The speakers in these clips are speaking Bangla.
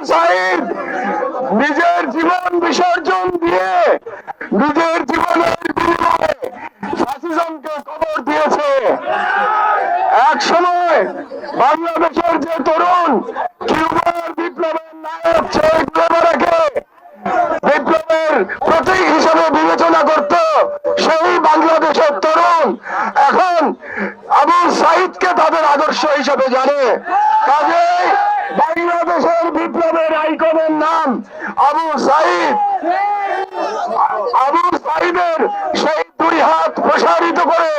সাঈদ নিজের জীবন বিসর্জন দিয়ে নিজের জীবনের বিনিময়ে ফ্যাসিজমকে কবর দিয়েছে। এক সময় বাংলাদেশের যে তরুণ কিউবার বিপ্লবের নায়ক চে গুয়েভারাকে বিপ্লবের প্রতীক হিসেবে বিবেচনা করত, সেই বাংলাদেশের তরুণ এখন আবু সাঈদকে তাদের আদর্শ হিসেবে জানে। কাজেই বাংলাদেশের বিপ্লবের আইকনের নাম আবু সাঈদ। আবু সাঈদের সেই দুই হাত প্রসারিত করে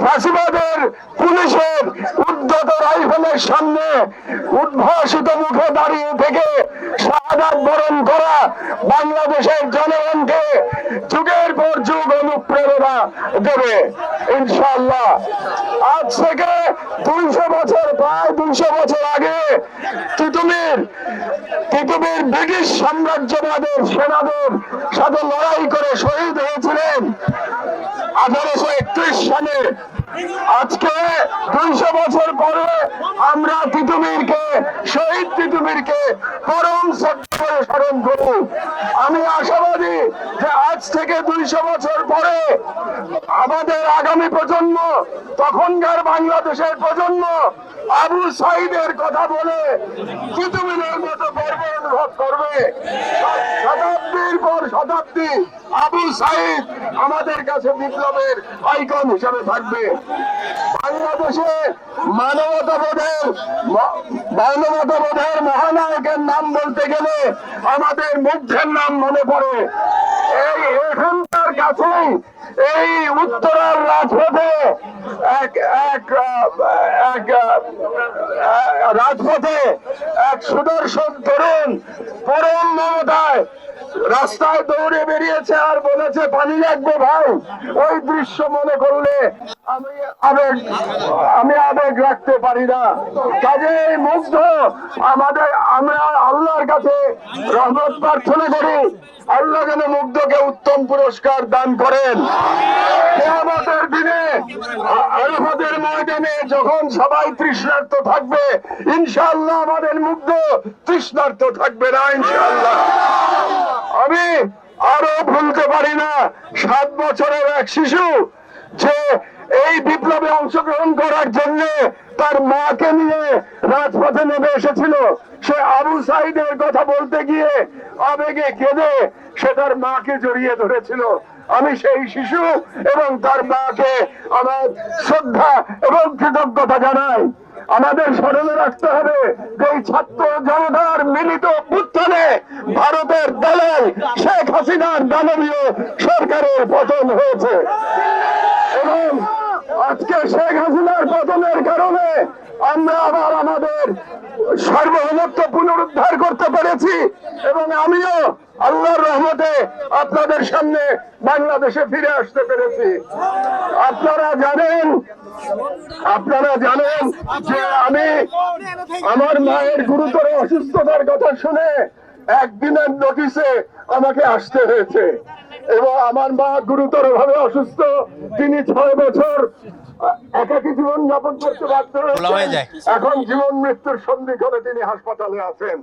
ফ্যাসিবাদের পুলিশের উদ্ধত রাইফেলের সামনে উদ্ভাসিত মুখে দাঁড়িয়ে থেকে শাহাদাত বরণ করা বাংলাদেশের জনগণকে যুগের পর যুগ অনুপ্রেরণা দেবে ইনশাআল্লাহ। আজ থেকে 200 বছর, প্রায় 200 বছর আগে তিতুমির ব্রিটিশ সাম্রাজ্যবাদের সেনাদের সাথে লড়াই করে শহীদ হয়েছিলেন 1831 সালে। আজকে 200 বছর পরে আমরা শহীদ তিতুমিরকে পরম শ্রদ্ধা করে স্মরণ করি। আমি আশাবাদী যে আজ থেকে 200 বছর পরে আমাদের আগামী প্রজন্ম, তখনকার বাংলাদেশের প্রজন্ম আবু সাঈদের কথা বলে তিতুমিরের মতো গর্ব অনুভব করবে। শতাব্দীর পর শতাব্দী আবু সাঈদ আমাদের কাছে বিপ্লবের আইকন হিসেবে থাকবে। বাংলাদেশে মানবতাবোধের মহানায়কের নাম বলতে গেলে আমাদের মুগ্ধের নাম মনে পড়ে। এই এখানকার কাছেই এই উত্তরার রাজপথে এক সুদর্শন তরুণ পরম মমতায় রাস্তায় দৌড়ে বেরিয়েছে আর বলেছে পানি লাগবে ভাই। ওই দৃশ্য মনে করলে আমি আবেগ রাখতে পারি না। কাজে মুগ্ধ আমরা আল্লাহর কাছে রহমত প্রার্থনা করি, আল্লাহ যেন মুগ্ধকে উত্তম পুরস্কার দান করেন। কিয়ামতের দিনে আরাফাতের ময়দানে যখন সবাই তৃষ্ণার্ত থাকবে, ইনশাআল্লাহ আমাদের মুগ্ধ তৃষ্ণার্ত থাকবে না ইনশাআল্লাহ। আমি আরো ভুলতে পারি না 7 বছরের এক শিশু যে এই বিপ্লবে অংশগ্রহণ করার জন্য তার মাকে নিয়ে রাজপথে নেমে এসেছিল। সে আবু সাঈদের কথা বলতে গিয়ে আবেগে কেঁদে সে তার মাকে জড়িয়ে ধরেছিল। আমি সেই শিশু এবং তার মাকে আমার শ্রদ্ধা এবং কৃতজ্ঞতা জানাই। আমাদের স্মরণে রাখতে হবে যে এই ছাত্র জনতার মিলিত অভ্যুত্থানে ভারতের দালাল শেখ হাসিনার দানবীয় সরকারের পতন হয়েছে এবং আজকে শেখ হাসিনার পতনের কারণে আমরা আবার আমাদের সার্বভৌমত্ব পুনরুদ্ধার করতে পেরেছি এবং আমিও আল্লাহর রহমতে আপনাদের সামনে বাংলাদেশে ফিরে আসতে পেরেছি। আপনারা জানেন যে আমি আমার মায়ের গুরুতর অসুস্থতার কথা শুনে একদিনের নোটিশে আমাকে আসতে হয়েছে এবং আমার মা গুরুতর ভাবে অসুস্থ। তিনি 6 বছর একাকী জীবন যাপন করতে বাধ্য হয়েছেন। এখন জীবন মৃত্যুর সন্ধিক্ষণে তিনি হাসপাতালে আছেন।